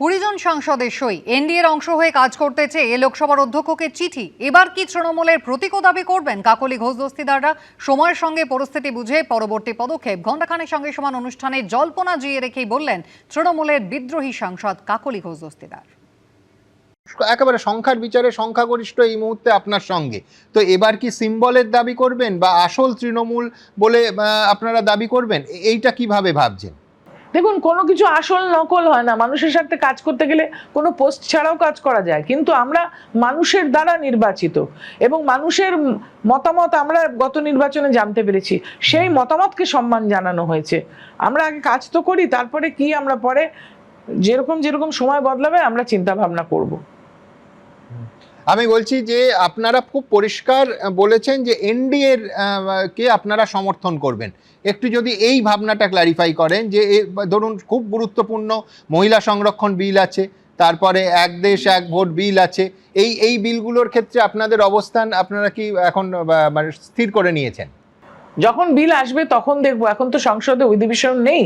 20 জন সাংসদের সই এনডিএর অংশ হয়ে কাজ করতে চেয়ে লোকসভার অধ্যক্ষকে চিঠি। এবার কি তৃণমূলের প্রতীকও দাবি করবেন কাকলি ঘোষ দস্তিদাররা? সময়ের সঙ্গে পরিস্থিতি বুঝে পরবর্তী পদক্ষেপ। ঘণ্টাখানেক সঙ্গে সমান অনুষ্ঠানে জল্পনা জিয়ে রেখেই বললেন তৃণমূলের বিদ্রোহী সাংসদ কাকলি ঘোষ দস্তিদার। একেবারে সংখ্যার বিচারে সংখ্যাগরিষ্ঠ এই মুহূর্তে আপনার সঙ্গে, তো এবার কি সিম্বলের দাবি করবেন বা আসল তৃণমূল বলে আপনারা দাবি করবেন? এইটা কিভাবে ভাবছেন? দেখুন, কোনো কিছু আসল নকল হয় না। মানুষের সাথে কাজ করতে গেলে কোনো পোস্ট ছাড়াও কাজ করা যায়, কিন্তু আমরা মানুষের দ্বারা নির্বাচিত এবং মানুষের মতামত আমরা গত নির্বাচনে জানতে পেরেছি, সেই মতামতকে সম্মান জানানো হয়েছে। আমরা আগে কাজ তো করি, তারপরে কি আমরা পরে যেরকম সময় বদলাবে আমরা চিন্তা ভাবনা করব। আমি বলছি যে আপনারা খুব পরিষ্কার বলেছেন যে এনডিএর কে আপনারা সমর্থন করবেন। একটু যদি এই ভাবনাটা ক্ল্যারিফাই করেন যে ধরুন খুব গুরুত্বপূর্ণ মহিলা সংরক্ষণ বিল আছে, তারপরে এক দেশ এক ভোট বিল আছে, এই বিলগুলোর ক্ষেত্রে আপনাদের অবস্থান আপনারা কি এখন মানে স্থির করে নিয়েছেন? যখন বিল আসবে তখন দেখবো। এখন তো সংসদে অধিবেশন নেই,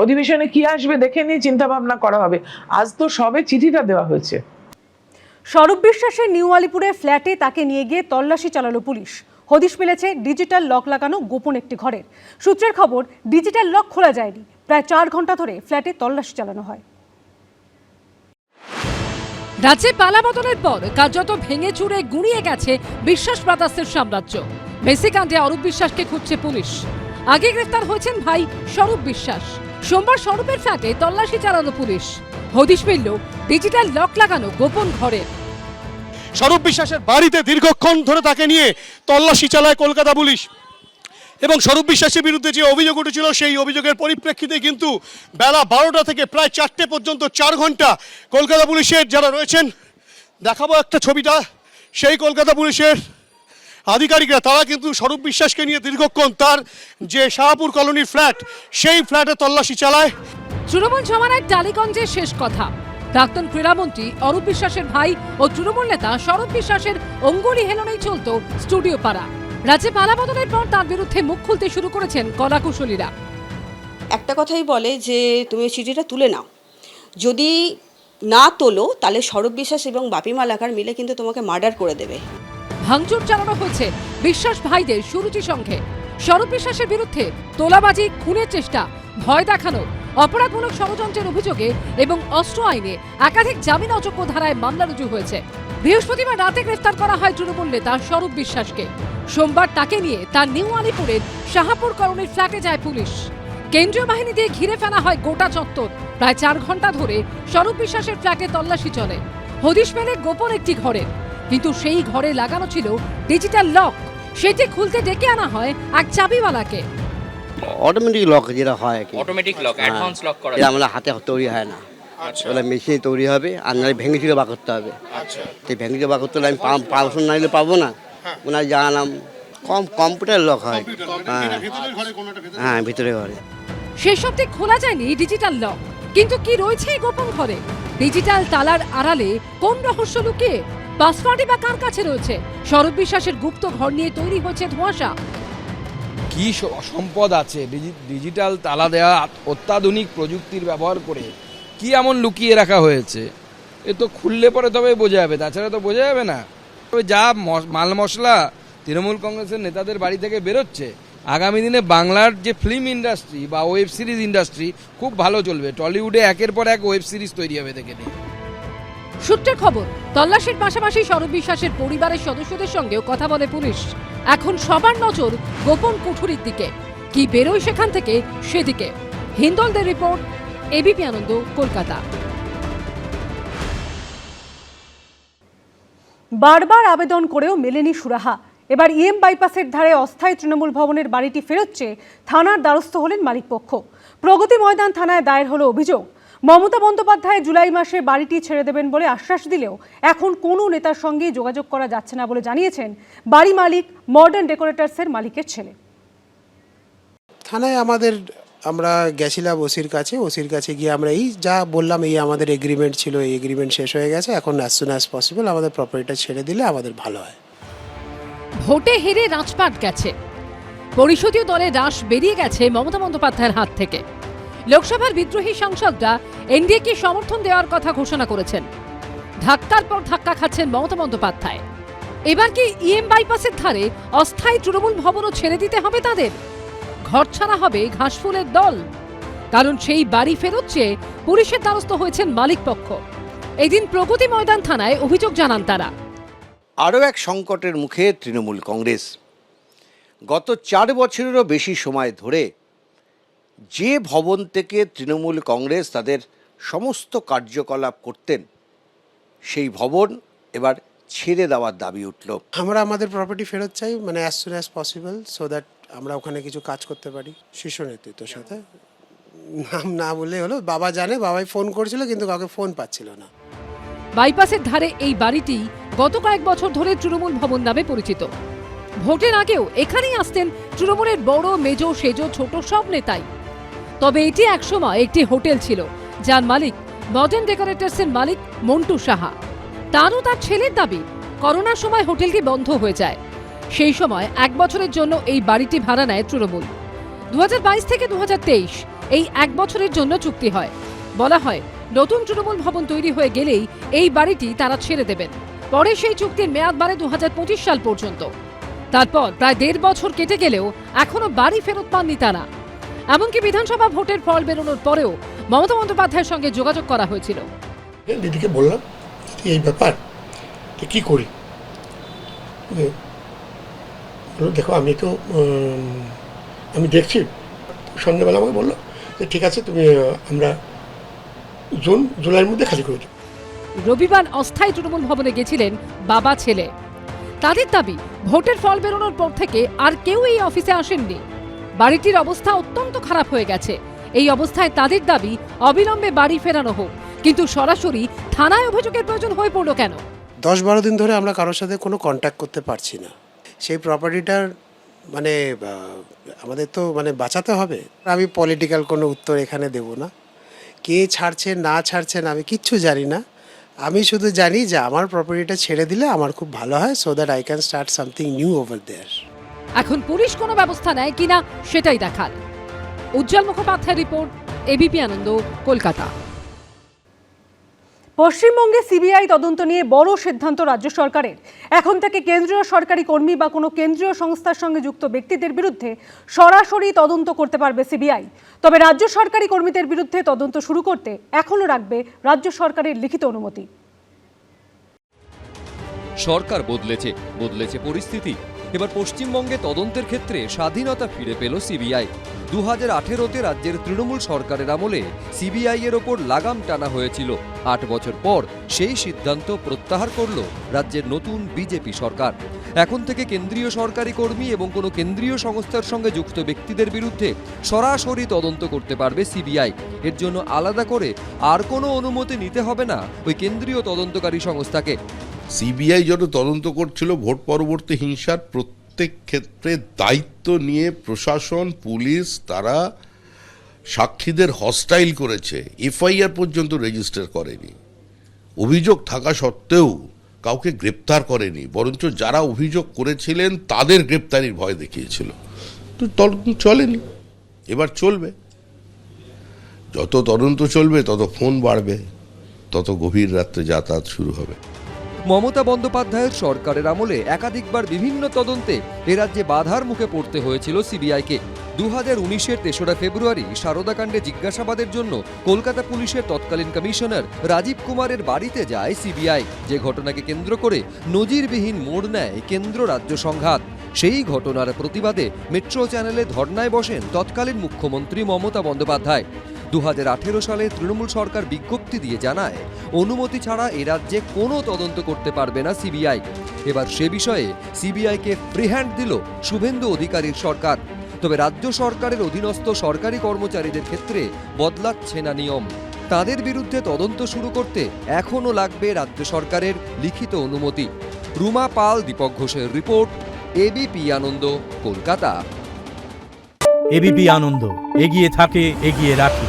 অধিবেশনে কি আসবে দেখে নিয়ে চিন্তা ভাবনা করা হবে। আজ তো সবে চিঠিটা দেওয়া হয়েছে। স্বরূপ বিশ্বাসের নিউ আলিপুরের ফ্ল্যাটে তাকে নিয়ে গিয়ে তল্লাশি চালালো পুলিশ। হদিশ মিলেছে ডিজিটাল লক লাগানো গোপন একটি ঘরের। সূত্রের খবর, ডিজিটাল লক খোলা যায়নি। প্রায় 4 ঘন্টা ধরে ফ্ল্যাটে তল্লাশি চালানো হয়। রাজ্যে পালাবদলের পর কার্যত ভেঙে চুরে গুঁড়িয়ে গেছে বিশ্বাস ব্রাদার্সের সাম্রাজ্য। মেসি কাণ্ডে অরূপ বিশ্বাসকে খুঁজছে পুলিশ। আগে গ্রেফতার হয়েছেন ভাই স্বরূপ বিশ্বাস। সোমবার স্বরূপের ফ্ল্যাটে তল্লাশি চালানো পুলিশ। হদিশ মিলল ডিজিটাল লক লাগানো গোপন ঘরের। স্বরূপ বিশ্বাসের বাড়িতে দীর্ঘক্ষণ ধরে তাকে নিয়ে তল্লাশি চালায় কলকাতা পুলিশ এবং স্বরূপ বিশ্বাসের বিরুদ্ধে যে অভিযোগ উঠেছিল সেই অভিযোগের পরিপ্রেক্ষিতে কিন্তু বেলা 12টা থেকে প্রায় 4টে পর্যন্ত 4 ঘন্টা কলকাতা পুলিশের যারা রয়েছেন, দেখাবো একটা ছবিটা, সেই কলকাতা পুলিশের আধিকারিকরা তারা কিন্তু স্বরূপ বিশ্বাসকে নিয়ে দীর্ঘক্ষণ তার যে শাহপুর কলোনির ফ্ল্যাট সেই ফ্ল্যাটে তল্লাশি চালায়। তৃণমূল জমানায় টালিগঞ্জের শেষ কথা। প্রাক্তন ক্রীড়ামন্ত্রী অরূপ বিশ্বাসের ভাই ও তৃণমূল নেতা স্বরূপ বিশ্বাসের অঙ্গুলি হেলনেই চলত স্টুডিও পাড়া। রাজ্যে পালাবদলের পর তার বিরুদ্ধে মুখ খুলতে শুরু করেছেন কলাকুশলীরা। একটা কথাই বলে যে তুমি চিঠিটা তুলে নাও, যদি না তোলো তাহলে স্বরূপ বিশ্বাস এবং বাপি মালাকার মিলে কিন্তু তোমাকে মার্ডার করে দেবে। ভাঙচুর চালানো হয়েছে বিশ্বাস ভাইদের সুরুচি সংঘে। স্বরূপ বিশ্বাসের বিরুদ্ধে তোলাবাজি, খুনের চেষ্টা, ভয় দেখানো, অপরাধমূলক ষড়যন্ত্রের অভিযোগে এবং অস্ত্র আইনে একাধিক জামিন অযোগ্য ধারায় মামলা রুজু হয়েছে। বৃহস্পতিবার রাতে গ্রেফতার করা হয় তৃণমূল নেতা স্বরূপ বিশ্বাসকে। সোমবার তাকে নিয়ে তার নিউ আলিপুরের শাহপুর কলোনির ফ্ল্যাটে যায় পুলিশ। কেন্দ্রীয় বাহিনী দিয়ে ঘিরে ফেলা হয় গোটা চত্বর। প্রায় 4 ঘন্টা ধরে স্বরূপ বিশ্বাসের ফ্ল্যাটে তল্লাশি চলে। হদিশ মেলে গোপন একটি ঘরের, কিন্তু সেই ঘরে লাগানো ছিল ডিজিটাল লক। সেটি খুলতে ডেকে আনা হয় এক চাবিওয়ালাকে। অটোমেটিক লক যেটা হয়, অটোমেটিক লক, অ্যাডভান্স লক করা, আমরা হাতে তৈরি হয় না। ওটা মেশিনে তৈরি হবে, আর নাহলে ভেঙে চুরে বার করতে হবে। তো ভেঙে চুরে বার করতে হলে আমি পারমিশন না নিলে পাবো না। ওনার জানালাম কম্পিউটার লক হয়। হ্যাঁ, ভিতরে ঘরে। শেষ অবধি খোলা যায়নি ডিজিটাল লক, কিন্তু কি রয়েছে এই গোপন ঘরে? ডিজিটাল তালার আড়ালে কোন রহস্য লুকিয়ে? পাসওয়ার্ডই বা কার কাছে রয়েছে? স্বরূপ বিশ্বাসের গুপ্ত ঘর নিয়ে তৈরি হয়েছে ধোঁয়াশা। কি সম্পদ আছে ডিজিটাল তালা দেওয়া অত্যাধুনিক প্রযুক্তির ব্যবহার করে, কি এমন লুকিয়ে রাখা হয়েছে? এ তো খুললে পরে তবে বোঝা যাবে, তাছাড়া তো বোঝা যাবে না। তবে যা মাল মশলা তৃণমূল কংগ্রেসের নেতাদের বাড়ি থেকে বেরোচ্ছে, আগামী দিনে বাংলার যে ফিল্ম ইন্ডাস্ট্রি বা ওয়েব সিরিজ ইন্ডাস্ট্রি খুব ভালো চলবে। টলিউডে একের পর এক ওয়েব সিরিজ তৈরি হবে দেখে নিয়ে। সূত্রের খবর, তল্লাশির পাশাপাশি স্বরূপ বিশ্বাসের পরিবারের সদস্যদের সঙ্গেও কথা বলে পুলিশ। এখন সবার নজর গোপন কুঠুরির দিকে। কি বেরোয় সেখান থেকে সেদিকে। হিন্দলদের রিপোর্ট, এবিপি আনন্দ, কলকাতা। বারবার আবেদন করেও মেলেনি সুরাহা। এবার ইএম বাইপাসের ধারে অস্থায়ী তৃণমূল ভবনের বাড়িটি ফেরত চেয়ে থানার দ্বারস্থ হলেন মালিকপক্ষ। প্রগতি ময়দান থানায় দায়ের হলো অভিযোগ। মমতা বন্দ্যোপাধ্যায় জুলাই মাসে বাড়িটি ছেড়ে দেবেন বলে আশ্বাস দিলেও এখন কোনো নেতার সঙ্গে যোগাযোগ করা যাচ্ছে না বলে জানিয়েছেন বাড়ি মালিক মডার্ন ডেকোরেটার্সের মালিকের ছেলে। থানায় আমরা গেছিলাম ওসির কাছে গিয়ে আমরা এই যা বললাম, এই আমাদের এগ্রিমেন্ট ছিল, এই এগ্রিমেন্ট শেষ হয়ে গেছে, এখন অ্যাজ সুন অ্যাজ পসিবল আমাদের প্রপার্টিটা ছেড়ে দিলে আমাদের ভালো হয়। ভোটে হেরে রাজপাট গেছে, পরিষদীয় দলের রাশ বেরিয়ে গেছে মমতা বন্দ্যোপাধ্যায়ের হাত থেকে। লোকসভার বিদ্রোহী সাংসদরা এনডিএকে সমর্থন দেওয়ার কথা ঘোষণা করেছেন। ধাক্কার পর ধাক্কা খাচ্ছেন মমতা বন্দ্যোপাধ্যায়। এবার কি ইএম বাইপাসের ধারে অস্থায়ী তৃণমূল ভবনও ছেড়ে দিতে হবে তাদের? ঘর ছাড়া হবে ঘাসফুলের দল, কারণ সেই বাড়ি ফেরত চেয়ে পুলিশের দ্বারস্থ হয়েছেন মালিক পক্ষ। এদিন প্রগতি ময়দান থানায় অভিযোগ জানান তারা। আরও এক সংকটের মুখে তৃণমূল কংগ্রেস। গত 4 বছরেরও বেশি সময় ধরে যে ভবন থেকে তৃণমূল কংগ্রেস তাদের সমস্ত কার্যকলাপ করতেন, সেই ভবন এবার ছেড়ে দেওয়ার দাবি উঠল। আমরা আমাদের প্রপার্টি ফেরত চাই, মানে as soon as possible, so that আমরা ওখানে কিছু কাজ করতে পারি। শীর্ষ নেতৃত্বের সাথে নাম না বলে হলো, বাবা জানে, বাবাই ফোন করেছিল কিন্তু কাউকে ফোন পাচ্ছিল না। বাইপাসের ধারে এই বাড়িটি গত কয়েক বছর ধরে তৃণমূল ভবন নামে পরিচিত। ভোটের আগেও এখানেই আসতেন তৃণমূলের বড় মেজ সেজ ছোট সব নেতাই। তবে এটি একসময় একটি হোটেল ছিল, যার মালিক মডার্ন ডেকোরেটরসের মালিক মন্টু সাহা। তারও তার ছেলের দাবি করোনার সময় হোটেলটি বন্ধ হয়ে যায়। সেই সময় 1 বছরের জন্য এই বাড়িটি ভাড়া নেয় তৃণমূল। 2022 থেকে 2023 এই 1 বছরের জন্য চুক্তি হয়। বলা হয় নতুন তৃণমূল ভবন তৈরি হয়ে গেলেই এই বাড়িটি তারা ছেড়ে দেবেন। পরে সেই চুক্তির মেয়াদ বাড়ে 2025 সাল পর্যন্ত। তারপর প্রায় 1.5 বছর কেটে গেলেও এখনো বাড়ি ফেরত পাননি তারা। এমনকি বিধানসভা ভোটের ফল বেরোনোর পরেও মমতা বন্দ্যোপাধ্যায়ের সঙ্গে যোগাযোগ করা হয়েছিল। দিদিকে বললাম এই ব্যাপার, তো কী করি? দেখো আমি দেখছি। সন্ধ্যাবেলা আমাকে বললো যে ঠিক আছে, তুমি আমরা জুলাইয়ের মধ্যে খালি করে দেব। রবিবার অস্থায়ী তৃণমূল ভবনে গেছিলেন বাবা ছেলে। তাদের দাবি ভোটের ফল বেরোনোর পর থেকে আর কেউ এই অফিসে আসেননি। বাড়িটির অবস্থা অত্যন্ত খারাপ হয়ে গেছে। এই অবস্থায় তাদের দাবি অবিলম্বে বাড়ি ফেরানো হোক, কিন্তু সরাসরি থানায় অভিযোগের প্রয়োজন হয়ে পড়ল কেন? 10-12 দিন ধরে আমরা কারোর সাথে কোনো কন্ট্যাক্ট করতে পারছি না। সেই প্রপার্টিটার মানে আমাদের তো মানে বাঁচাতে হবে। আমি পলিটিক্যাল কোনো উত্তর এখানে দেব না। কে ছাড়ছে না ছাড়ছেন আমি কিচ্ছু জানি না। আমি শুধু জানি যে আমার প্রপার্টিটা ছেড়ে দিলে আমার খুব ভালো হয়, so that I can start something new over there. এখন পুলিশ কোনো ব্যবস্থা নেয় কিনা সেটাই দেখার। উজ্জ্বল মুখোপাধ্যায়ের রিপোর্ট, এবিপি আনন্দ, কলকাতা। পশ্চিমবঙ্গে সিবিআই তদন্ত নিয়ে বড় সিদ্ধান্ত রাজ্য সরকারের। এখন থেকে কেন্দ্রীয় সরকারি কর্মী বা কোনো কেন্দ্রীয় সংস্থার সঙ্গে যুক্ত ব্যক্তিদের বিরুদ্ধে সরাসরি তদন্ত করতে পারবে সিবিআই। তবে রাজ্য সরকারি কর্মীদের বিরুদ্ধে তদন্ত শুরু করতে এখনও রাখবে রাজ্য সরকারের লিখিত অনুমতি। সরকার বদলেছে পরিস্থিতি। এবার পশ্চিমবঙ্গে তদন্তের ক্ষেত্রে স্বাধীনতা ফিরে পেল সিবিআই। 2018-তে রাজ্যের তৃণমূল সরকারের আমলে সিবিআই এর ওপর লাগাম টানা হয়েছিল। 8 বছর পর সেই সিদ্ধান্ত প্রত্যাহার করল রাজ্যের নতুন বিজেপি সরকার। এখন থেকে কেন্দ্রীয় সরকারি কর্মী এবং কোনো কেন্দ্রীয় সংস্থার সঙ্গে যুক্ত ব্যক্তিদের বিরুদ্ধে সরাসরি তদন্ত করতে পারবে সিবিআই। এর জন্য আলাদা করে আর কোনো অনুমতি নিতে হবে না ওই কেন্দ্রীয় তদন্তকারী সংস্থাকে। সিবিআই যত তদন্ত করছিল ভোট পরবর্তী হিংসার প্রত্যেক ক্ষেত্রে দায়িত্ব নিয়ে প্রশাসন, পুলিশ তারা সাক্ষীদের হস্টাইল করেছে, এফআইআর পর্যন্ত রেজিস্টার করেনি। অভিযোগ থাকা সত্ত্বেও কাউকে গ্রেপ্তার করেনি, বরঞ্চ যারা অভিযোগ করেছিলেন তাদের গ্রেপ্তারির ভয় দেখিয়েছিল। তো তদন্ত চলেনি, এবার চলবে। যত তদন্ত চলবে তত ফোন বাড়বে, তত গভীর রাত্রে যাতায়াত শুরু হবে। মমতা বন্দ্যোপাধ্যায়ের সরকারের আমলে একাধিকবার বিভিন্ন তদন্তে এ রাজ্যে বাধার মুখে পড়তে হয়েছিল সিবিআইকে। 2019-এর 3রা ফেব্রুয়ারি সারদাকাণ্ডে জিজ্ঞাসাবাদের জন্য কলকাতা পুলিশের তৎকালীন কমিশনার রাজীব কুমারের বাড়িতে যায় সিবিআই। যে ঘটনাকে কেন্দ্র করে নজিরবিহীন মোড় নেয় কেন্দ্র রাজ্য সংঘাত। সেই ঘটনার প্রতিবাদে মেট্রো চ্যানেলে ধর্নায় বসেন তৎকালীন মুখ্যমন্ত্রী মমতা বন্দ্যোপাধ্যায়। 2018 সালে তৃণমূল সরকার বিজ্ঞপ্তি দিয়ে জানায় অনুমতি ছাড়া এ রাজ্যে কোনো তদন্ত করতে পারবে না সিবিআই। এবার সে বিষয়ে সিবিআইকে ফ্রি হ্যান্ড দিল শুভেন্দু অধিকারীর সরকার। তবে রাজ্য সরকারের অধীনস্থ সরকারি কর্মচারীদের ক্ষেত্রে বদলাচ্ছে না নিয়ম। তাদের বিরুদ্ধে তদন্ত শুরু করতে এখনও লাগবে রাজ্য সরকারের লিখিত অনুমতি। রুমা পাল, দীপক ঘোষের রিপোর্ট, এবিপি আনন্দ, কলকাতা। এবিপি আনন্দ, এগিয়ে থাকে, এগিয়ে রাখে।